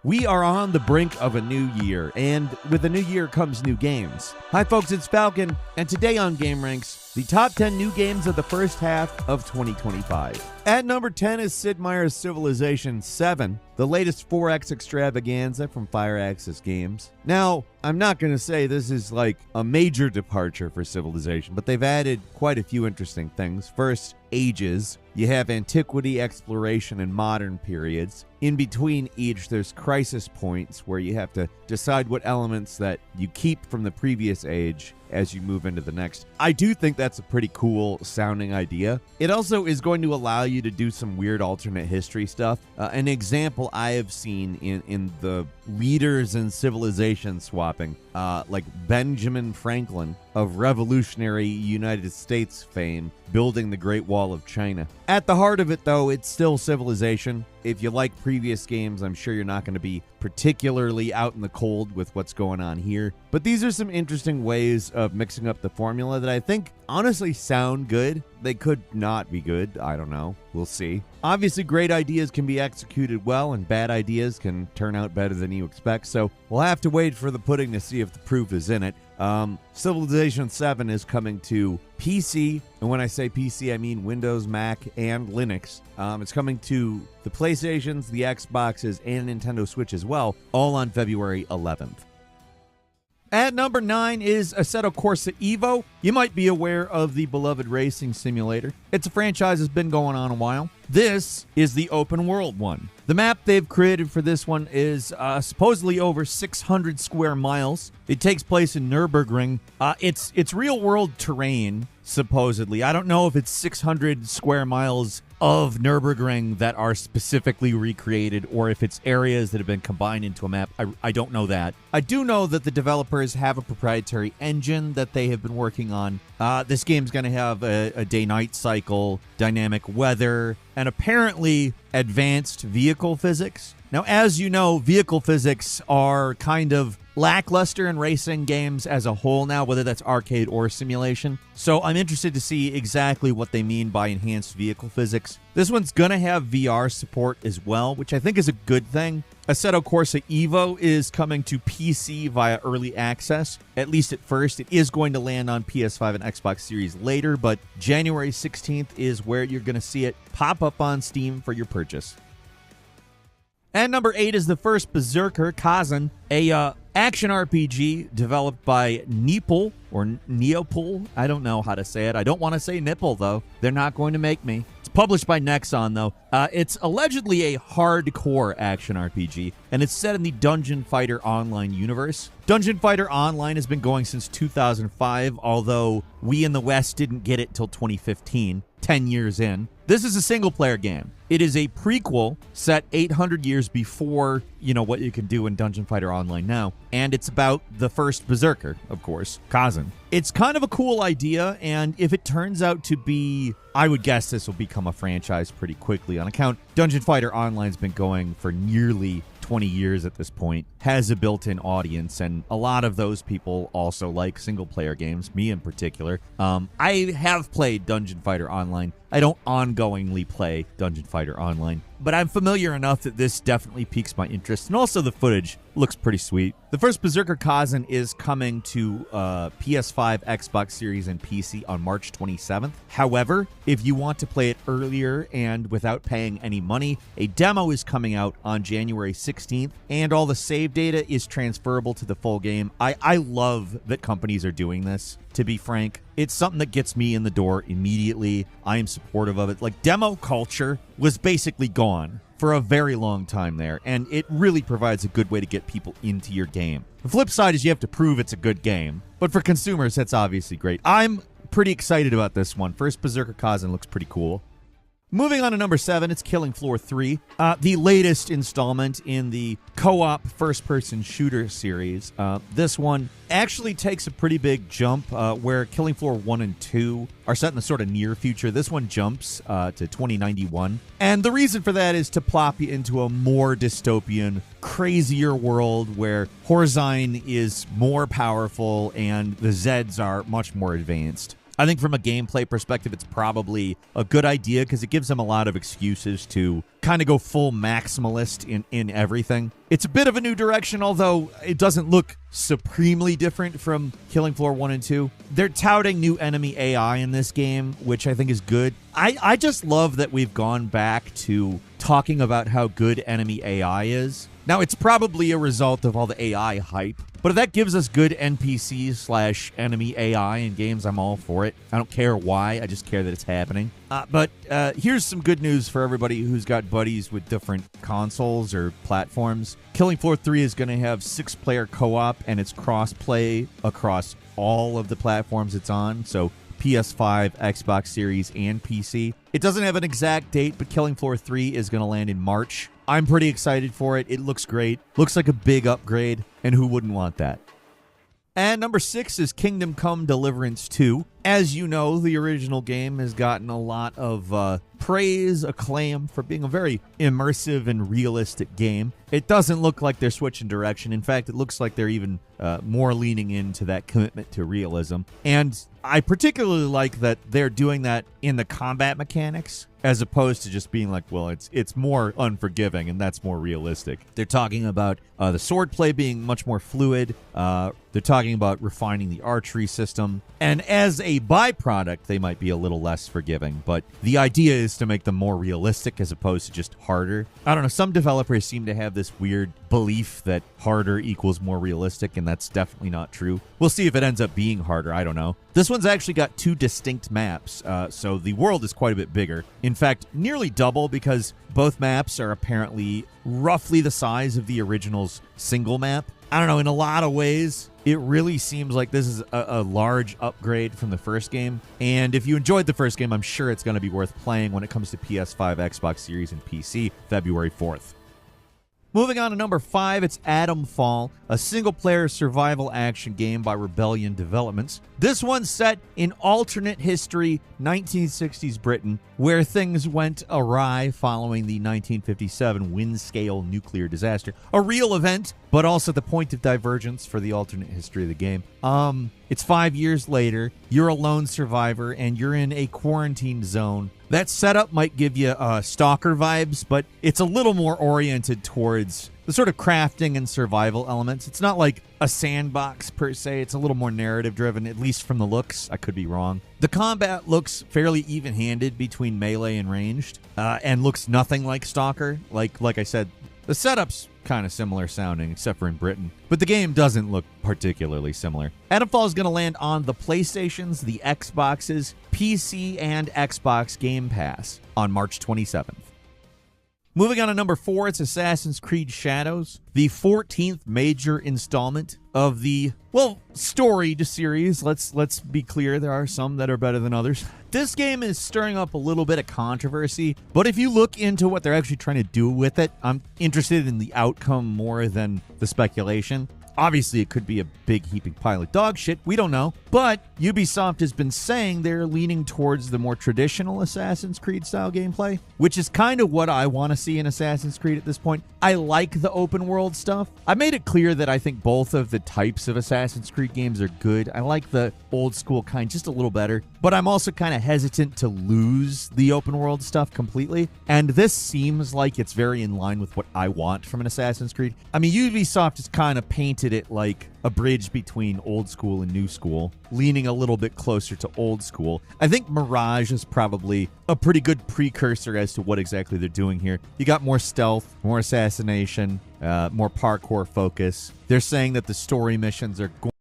We are on the brink of a new year, and with a new year comes new games. Hi folks, it's Falcon, and today on Game Ranks, the top 10 new games of the first half of 2025. At number 10 is Sid Meier's Civilization VII, the latest 4X extravaganza from Firaxis Games. Now, I'm not going to say this is like a major departure for Civilization, but they've added quite a few interesting things. First, ages. You have antiquity, exploration, and modern periods. In between each, there's crisis points where you have to decide what elements that you keep from the previous age as you move into the next. I do think that's a pretty cool sounding idea. It also is going to allow you to do some weird alternate history stuff. An example I have seen in the leaders in civilization swapping, like Benjamin Franklin of revolutionary United States fame, building the Great Wall of China. At the heart of it, though, it's still Civilization. If you like previous games, I'm sure you're not going to be particularly out in the cold with what's going on here. But these are some interesting ways of mixing up the formula that I think honestly sound good. They could not be good. I don't know. We'll see. Obviously, great ideas can be executed well, and bad ideas can turn out better than you expect. So we'll have to wait for the pudding to see if the proof is in it. Civilization VII is coming to PC, and when I say PC, I mean Windows, Mac, and Linux. It's coming to the PlayStations, the Xboxes, and Nintendo Switch as well, all on February 11th. At number 9 is Assetto Corsa Evo. You might be aware of the beloved racing simulator. It's a franchise that's been going on a while. This is the open world one. The map they've created for this one is supposedly over 600 square miles. It takes place in Nürburgring. It's real world terrain, supposedly. I don't know if it's 600 square miles of Nürburgring that are specifically recreated or if it's areas that have been combined into a map. I don't know that. I do know that the developers have a proprietary engine that they have been working on. This game's going to have a day-night cycle, dynamic weather, and apparently advanced vehicle physics. Now, as you know, vehicle physics are kind of lackluster in racing games as a whole now, whether that's arcade or simulation. So I'm interested to see exactly what they mean by enhanced vehicle physics. This one's going to have VR support as well, which I think is a good thing. Assetto Corsa Evo is coming to PC via early access, at least at first. It is going to land on PS5 and Xbox Series later, but January 16th is where you're going to see it pop up on Steam for your purchase. And number 8 is the first Berserker, Kazan, a action RPG developed by Neopol, or Neopol. I don't know how to say it. I don't want to say nipple, though. They're not going to make me. It's published by Nexon, though. It's allegedly a hardcore action RPG, and it's set in the Dungeon Fighter Online universe. Dungeon Fighter Online has been going since 2005, although we in the West didn't get it till 2015, 10 years in. This is a single-player game. It is a prequel set 800 years before, what you can do in Dungeon Fighter Online now. And it's about the first Berserker, of course, Kazan. It's kind of a cool idea, and if it turns out to be, I would guess this will become a franchise pretty quickly on account. Dungeon Fighter Online's been going for nearly 20 years at this point, has a built-in audience, and a lot of those people also like single-player games, me in particular. I have played Dungeon Fighter Online. I don't ongoingly play Dungeon Fighter Online, but I'm familiar enough that this definitely piques my interest, and also the footage looks pretty sweet. The first Berserker Kazan is coming to PS5, Xbox Series, and PC on March 27th. However, if you want to play it earlier and without paying any money, a demo is coming out on January 16th, and all the save data is transferable to the full game. I love that companies are doing this, to be frank. It's something that gets me in the door immediately. I am supportive of it. Like, demo culture was basically gone for a very long time there, and it really provides a good way to get people into your game. The flip side is you have to prove it's a good game, but for consumers, that's obviously great. I'm pretty excited about this one. First Berserker Kazan looks pretty cool. Moving on to number 7, it's Killing Floor 3, the latest installment in the co-op first-person shooter series. This one actually takes a pretty big jump where Killing Floor 1 and 2 are set in the sort of near future. This one jumps to 2091. And the reason for that is to plop you into a more dystopian, crazier world where Horzine is more powerful and the Zeds are much more advanced. I think from a gameplay perspective, it's probably a good idea because it gives them a lot of excuses to kind of go full maximalist in everything. It's a bit of a new direction, although it doesn't look supremely different from Killing Floor 1 and 2. They're touting new enemy AI in this game, which I think is good. I just love that we've gone back to talking about how good enemy AI is. Now, it's probably a result of all the AI hype, but if that gives us good NPCs/enemy AI in games, I'm all for it. I don't care why, I just care that it's happening. But here's some good news for everybody who's got buddies with different consoles or platforms. Killing Floor 3 is going to have 6-player co-op, and it's cross-play across all of the platforms it's on, so PS5, Xbox Series, and PC. It doesn't have an exact date, but Killing Floor 3 is going to land in March. I'm pretty excited for it. It looks great. Looks like a big upgrade, and who wouldn't want that? And number 6 is Kingdom Come Deliverance 2. As you know, the original game has gotten a lot of praise, acclaim for being a very immersive and realistic game. It doesn't look like they're switching direction. In fact, it looks like they're even more leaning into that commitment to realism. And I particularly like that they're doing that in the combat mechanics, as opposed to just being like, well, it's more unforgiving and that's more realistic. They're talking about the swordplay being much more fluid. They're talking about refining the archery system. And as a byproduct, they might be a little less forgiving. But the idea is to make them more realistic as opposed to just harder. I don't know. Some developers seem to have this weird belief that harder equals more realistic, and that's definitely not true. We'll see if it ends up being harder. I don't know. This one's actually got 2 distinct maps, so the world is quite a bit bigger. In fact, nearly double, because both maps are apparently roughly the size of the original's single map. I don't know, in a lot of ways, it really seems like this is a large upgrade from the first game. And if you enjoyed the first game, I'm sure it's going to be worth playing when it comes to PS5, Xbox Series, and PC, February 4th. Moving on to number 5, it's Atom Fall, a single-player survival action game by Rebellion Developments. This one's set in alternate history, 1960s Britain, where things went awry following the 1957 Windscale nuclear disaster. A real event, but also the point of divergence for the alternate history of the game. It's 5 years later, you're a lone survivor, and you're in a quarantine zone. That setup might give you Stalker vibes, but it's a little more oriented towards the sort of crafting and survival elements. It's not like a sandbox per se. It's a little more narrative driven, at least from the looks. I could be wrong. The combat looks fairly even-handed between melee and ranged, and looks nothing like Stalker. Like I said, the setup's kind of similar sounding, except for in Britain. But the game doesn't look particularly similar. Atom Fall is going to land on the PlayStations, the Xboxes, PC, and Xbox Game Pass on March 27th. Moving on to number 4, it's Assassin's Creed Shadows, the 14th major installment of the, storied series. Let's be clear, there are some that are better than others. This game is stirring up a little bit of controversy, but if you look into what they're actually trying to do with it, I'm interested in the outcome more than the speculation. Obviously, it could be a big heaping pile of dog shit. We don't know. But Ubisoft has been saying they're leaning towards the more traditional Assassin's Creed style gameplay, which is kind of what I want to see in Assassin's Creed at this point. I like the open world stuff. I made it clear that I think both of the types of Assassin's Creed games are good. I like the old school kind just a little better, but I'm also kind of hesitant to lose the open world stuff completely. And this seems like it's very in line with what I want from an Assassin's Creed. I mean, Ubisoft has kind of painted it like a bridge between old school and new school, leaning a little bit closer to old school. I think Mirage is probably a pretty good precursor as to what exactly they're doing here. You got more stealth, more assassination, more parkour focus. They're saying that the story missions are going